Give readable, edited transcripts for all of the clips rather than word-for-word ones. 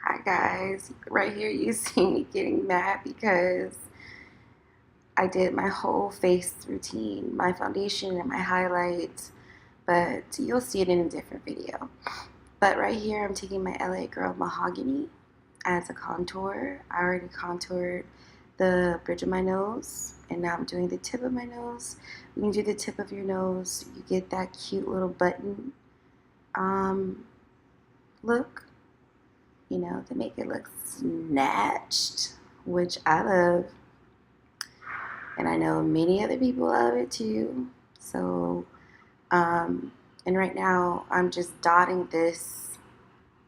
Hi guys, right here you see me getting mad because I did my whole face routine, my foundation and my highlights, but you'll see it in a different video. But right here I'm taking my LA Girl Mahogany as a contour. I already contoured the bridge of my nose and now I'm doing the tip of my nose. When you do the tip of your nose, you get that cute little button look, you know, to make it look snatched, which I love. And I know many other people love it too. So, and right now I'm just dotting this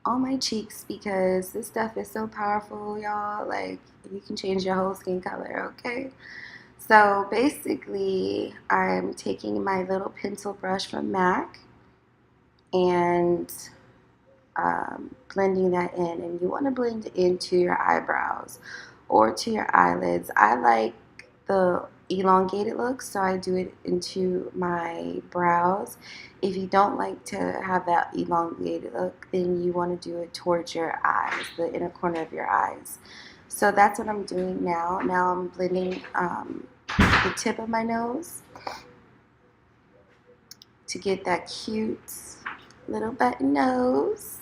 on my cheeks because this stuff is so powerful, y'all. Like, you can change your whole skin color, okay? So basically, I'm taking my little pencil brush from MAC and blending that in. And you want to blend it into your eyebrows or to your eyelids. I like the elongated look, so I do it into my brows. If you don't like to have that elongated look, then you want to do it towards your eyes, the inner corner of your eyes. So that's what I'm doing now. Now I'm blending the tip of my nose to get that cute little button nose.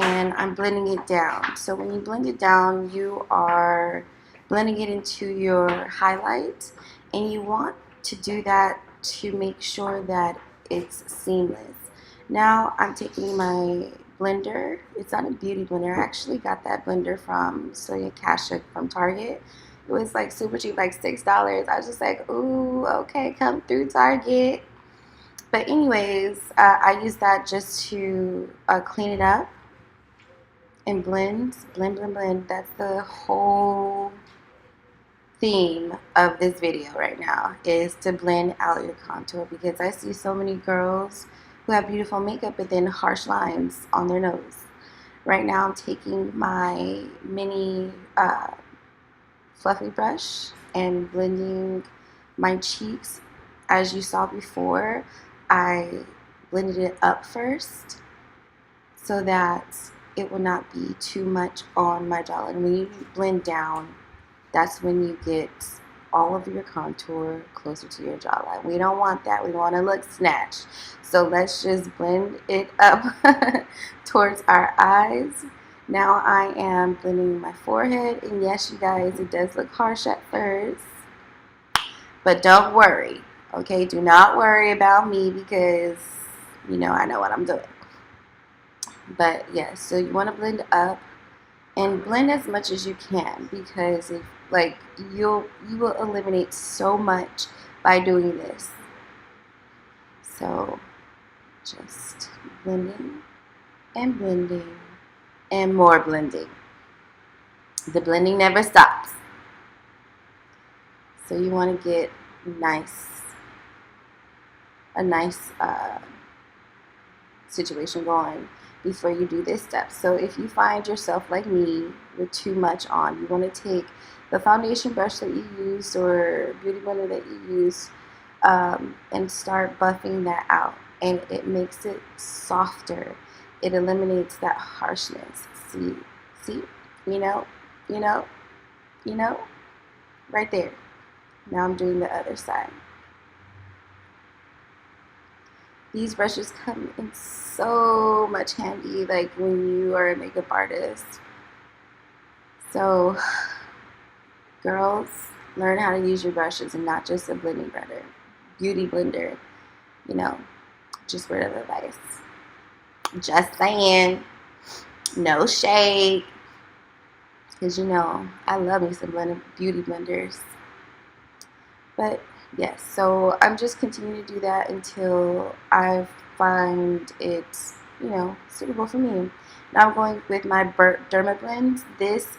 And I'm blending it down. So when you blend it down, you are blending it into your highlight, and you want to do that to make sure that it's seamless. Now I'm taking my blender. It's not a beauty blender. I actually got that blender from Sonia Kashuk from Target. It was like super cheap, like $6. I was just like, ooh, okay, come through Target. But anyways, I use that just to clean it up and blend. That's the whole theme of this video right now, is to blend out your contour, because I see so many girls who have beautiful makeup but then harsh lines on their nose. Right now I'm taking my mini fluffy brush and blending my cheeks. As you saw before, I blended it up first so that it will not be too much on my jawline. When you blend down, that's when you get all of your contour closer to your jawline. We don't want that. We want to look snatched. So let's just blend it up towards our eyes. Now I am blending my forehead, and yes, you guys, it does look harsh at first, but don't worry, okay? Do not worry about me, because, you know, I know what I'm doing. But yes, so you want to blend up and blend as much as you can, because if, like, you will eliminate so much by doing this. So just blending and blending and more blending. The blending never stops. So you want to get a nice situation going before you do this step. So if you find yourself like me with too much on, you want to take the foundation brush that you use or beauty blender that you use and start buffing that out, and it makes it softer. It eliminates that harshness. See, you know, right there. Now I'm doing the other side. These brushes come in so much handy, like when you are a makeup artist. So, girls, learn how to use your brushes and not just a blending blender, beauty blender. You know, just word of advice. Just saying, no shade, because you know I love me some beauty blenders. But yes, so I'm just continuing to do that until I find it, you know, suitable for me. Now I'm going with my Derma Blends. This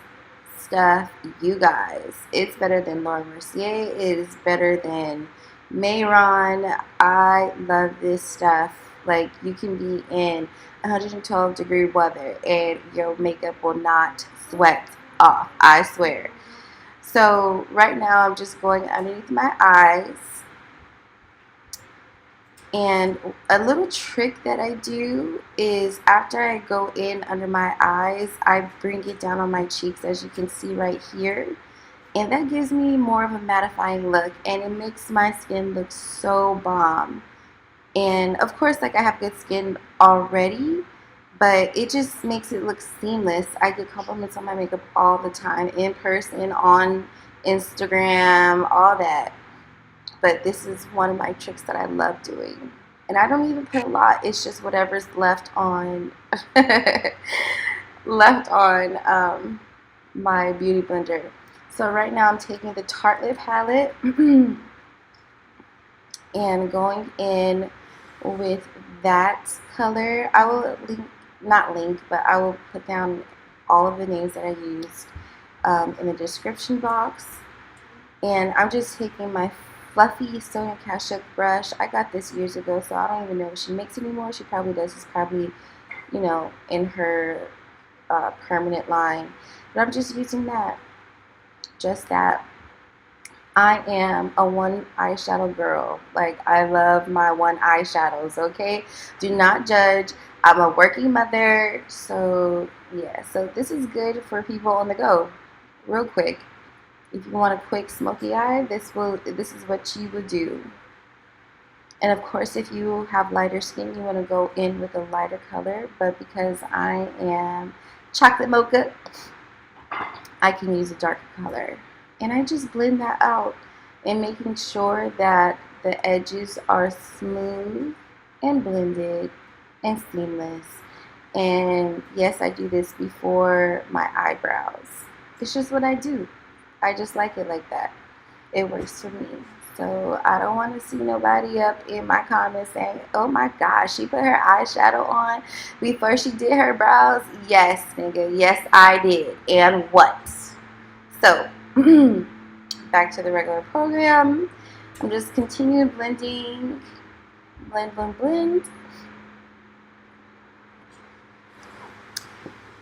stuff, you guys, it's better than Laura Mercier. It is better than Mayron. I love this stuff. Like, you can be in 112-degree weather and your makeup will not sweat off, I swear. So right now I'm just going underneath my eyes And a little trick that I do is after I go in under my eyes, I bring it down on my cheeks, as you can see right here. And that gives me more of a mattifying look, and it makes my skin look so bomb. And of course, like, I have good skin already, but it just makes it look seamless. I get compliments on my makeup all the time, in person, on Instagram, all that. But this is one of my tricks that I love doing. And I don't even put a lot. It's just whatever's left on left on my beauty blender. So right now I'm taking the Tartelette palette and going in with that color. I will link, not link, but I will put down all of the names that I used in the description box. And I'm just taking my fluffy Sonia Kashuk brush. I got this years ago, so I don't even know if she makes it anymore. She probably does. It's probably, you know, in her permanent line. But I'm just using that. Just that. I am a one eyeshadow girl. Like, I love my one eyeshadows, okay? Do not judge. I'm a working mother, so yeah. So this is good for people on the go, real quick. If you want a quick smoky eye, this is what you would do. And of course, if you have lighter skin, you want to go in with a lighter color. But because I am chocolate mocha, I can use a darker color. And I just blend that out and making sure that the edges are smooth and blended and seamless. And yes, I do this before my eyebrows. It's just what I do. I just like it like that. It works for me. So I don't want to see nobody up in my comments saying, oh my gosh, she put her eyeshadow on before she did her brows. Yes, nigga. Yes, I did. And what? So back to the regular program. I'm just continuing blending. Blend, blend, blend.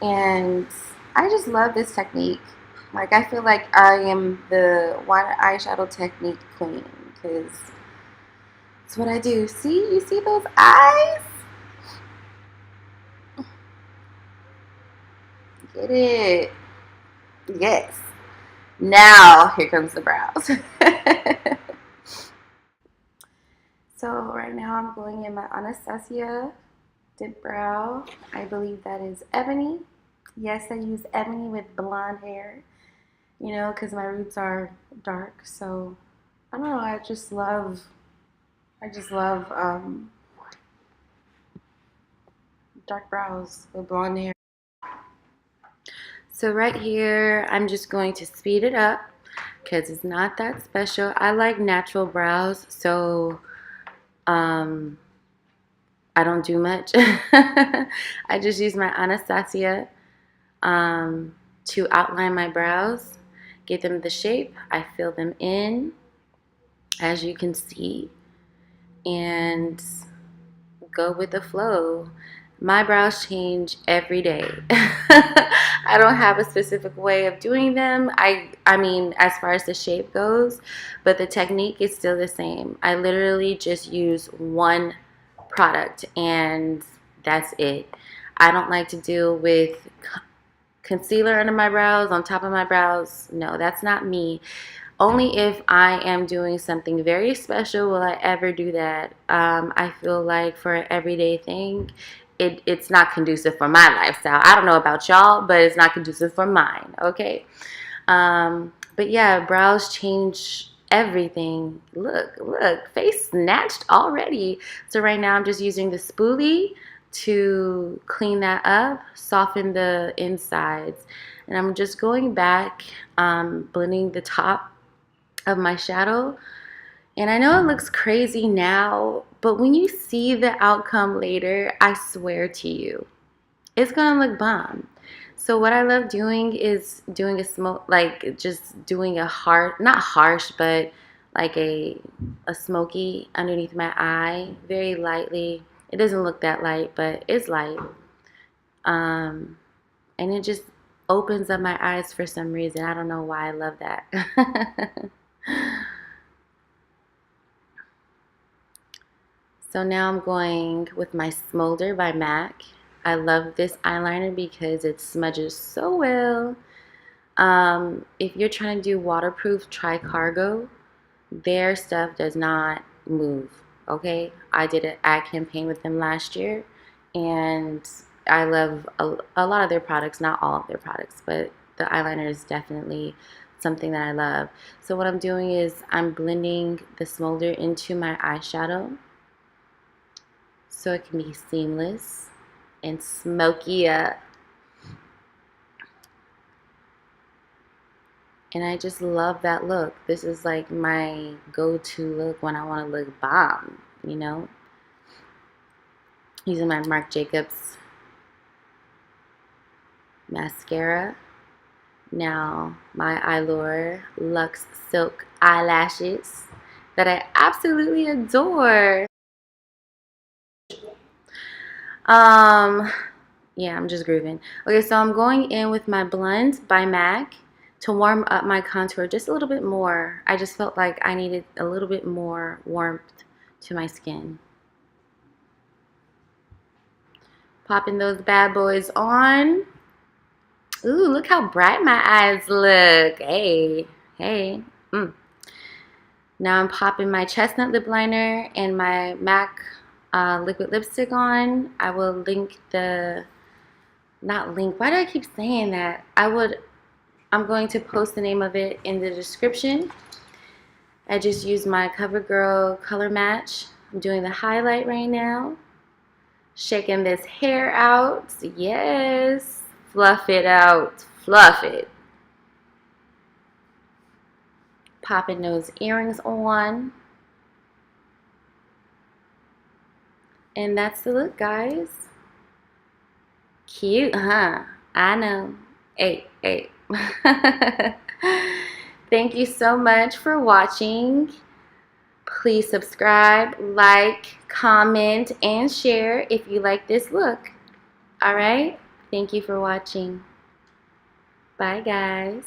And I just love this technique. Like, I feel like I am the one eyeshadow technique queen, because it's what I do. See? You see those eyes? Get it? Yes. Now, here comes the brows. So, right now I'm going in my Anastasia dip brow. I believe that is ebony. Yes, I use ebony with blonde hair, you know, because my roots are dark. So, I don't know, I just love dark brows with blonde hair. So right here, I'm just going to speed it up because it's not that special. I like natural brows, so I don't do much. I just use my Anastasia to outline my brows, give them the shape. I fill them in, as you can see, and go with the flow. My brows change every day. I don't have a specific way of doing them. I mean, as far as the shape goes, but the technique is still the same. I literally just use one product and that's it. I don't like to deal with concealer under my brows, on top of my brows. No, that's not me. Only if I am doing something very special will I ever do that. I feel like for an everyday thing, it's not conducive for my lifestyle. I don't know about y'all, but it's not conducive for mine, okay? But yeah, brows change everything. Look, face snatched already. So right now I'm just using the spoolie to clean that up, soften the insides. And I'm just going back, blending the top of my shadow. And I know it looks crazy now, but when you see the outcome later, I swear to you, it's gonna look bomb. So what I love doing is doing a smoke, like just doing a not harsh, but like a smoky underneath my eye, very lightly. It doesn't look that light, but it's light. And it just opens up my eyes for some reason. I don't know why I love that. So now I'm going with my Smolder by MAC. I love this eyeliner because it smudges so well. If you're trying to do waterproof, try Cargo. Their stuff does not move, okay? I did an ad campaign with them last year, and I love a lot of their products, not all of their products, but the eyeliner is definitely something that I love. So what I'm doing is I'm blending the Smolder into my eyeshadow so it can be seamless and smoky up. And I just love that look. This is like my go-to look when I want to look bomb, you know? Using my Marc Jacobs mascara. Now, my Allure Luxe Silk eyelashes that I absolutely adore. Yeah, I'm just grooving. Okay, so I'm going in with my Blend by MAC to warm up my contour just a little bit more. I just felt like I needed a little bit more warmth to my skin. Popping those bad boys on. Ooh, look how bright my eyes look. Hey, hey. Now I'm popping my chestnut lip liner and my MAC liquid lipstick on. I will link the, not link, why do I keep saying that? I'm going to post the name of it in the description. I just used my CoverGirl Color Match. I'm doing the highlight right now. Shaking this hair out. Yes. Fluff it out. Fluff it. Popping those earrings on. And that's the look, guys. Cute, huh? I know. Hey, hey. Thank you so much for watching. Please subscribe, like, comment, and share if you like this look. Alright? Thank you for watching. Bye, guys.